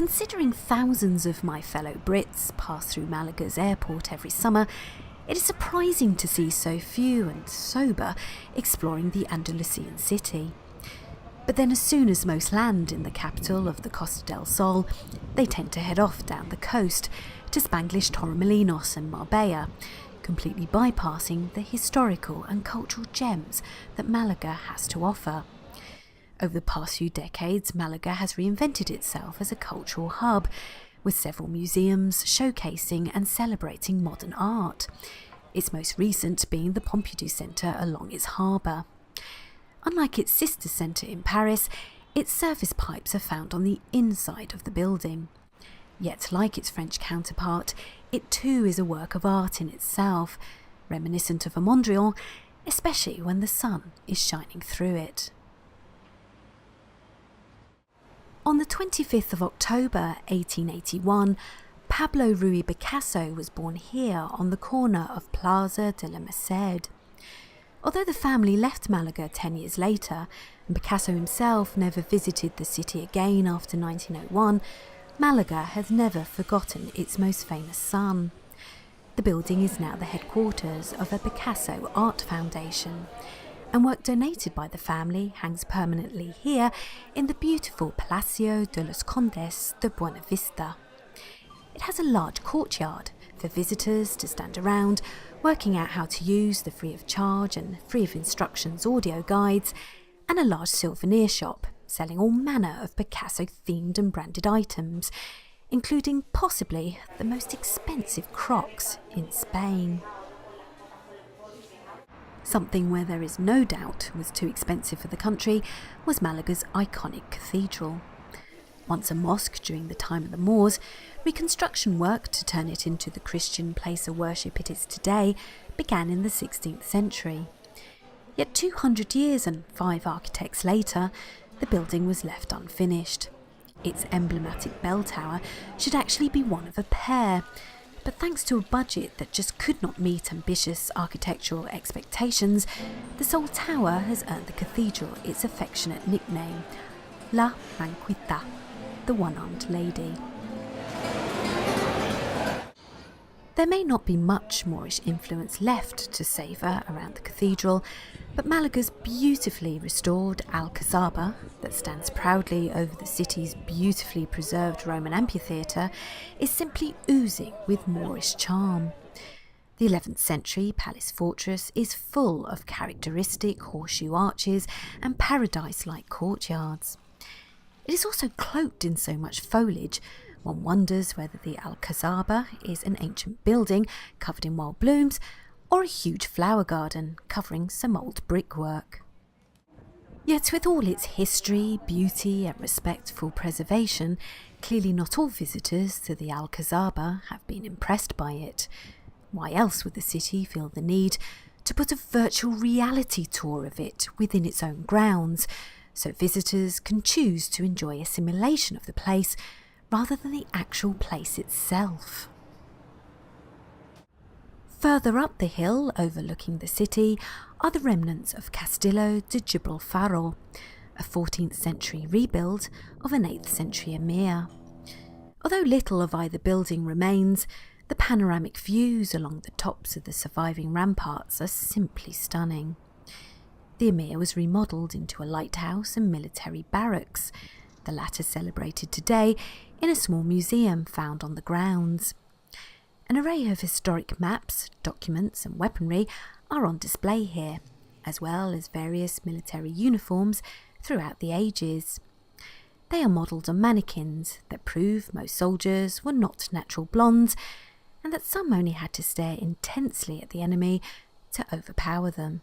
Considering thousands of my fellow Brits pass through Malaga's airport every summer, it is surprising to see so few and sober exploring the Andalusian city. But then as soon as most land in the capital of the Costa del Sol, they tend to head off down the coast to Spanglish Torremolinos and Marbella, completely bypassing the historical and cultural gems that Malaga has to offer. Over the past few decades, Malaga has reinvented itself as a cultural hub, with several museums showcasing and celebrating modern art, its most recent being the Pompidou Center along its harbour. Unlike its sister centre in Paris, its service pipes are found on the inside of the building. Yet, like its French counterpart, it too is a work of art in itself, reminiscent of a Mondrian, especially when the sun is shining through it. On the 25th of October 1881, Pablo Ruy Picasso was born here on the corner of Plaza de la Merced. Although the family left Malaga 10 years later, and Picasso himself never visited the city again after 1901, Malaga has never forgotten its most famous son. The building is now the headquarters of a Picasso Art Foundation, and work donated by the family hangs permanently here in the beautiful Palacio De Las Kondos de Buena Vista. It has a large courtyard for visitors to stand around, working out how to use the free of charge and free of instructions audio guides, and a large souvenir shop selling all manner of Picasso-themed and branded items, including possibly the most expensive crocs in Spain. Something where there is no doubt was too expensive for the country was Malaga's iconic cathedral. Once a mosque during the time of the Moors, reconstruction work to turn it into the Christian place of worship it is today began in the 16th century. Yet 200 years and 5 architects later, the building was left unfinished. Its emblematic bell tower should actually be one of a pair, but thanks to a budget that just could not meet ambitious architectural expectations, the sole tower has earned the cathedral its affectionate nickname, La Manquita, the one-armed lady. There may not be much Moorish influence left to savour around the cathedral, but Malaga's beautifully restored Alcazaba, that stands proudly over the city's beautifully preserved Roman amphitheatre, is simply oozing with Moorish charm. The 11th century palace fortress is full of characteristic horseshoe arches and paradise-like courtyards. It is also cloaked in so much foliage, one wonders whether the Alcazaba is an ancient building covered in wild blooms or a huge flower garden covering some old brickwork. Yet with all its history, beauty and respectful preservation, clearly not all visitors to the Alcazaba have been impressed by it. Why else would the city feel the need to put a virtual reality tour of it within its own grounds, so visitors can choose to enjoy a simulation of the place rather than the actual place itself? Further up the hill, overlooking the city, are the remnants of Castillo de Gibralfaro, a 14th century rebuild of an 8th century emir. Although little of either building remains, the panoramic views along the tops of the surviving ramparts are simply stunning. The emir was remodelled into a lighthouse and military barracks, the latter celebrated today in a small museum found on the grounds. An array of historic maps, documents and weaponry are on display here, as well as various military uniforms throughout the ages. They are modelled on mannequins that prove most soldiers were not natural blondes, and that some only had to stare intensely at the enemy to overpower them.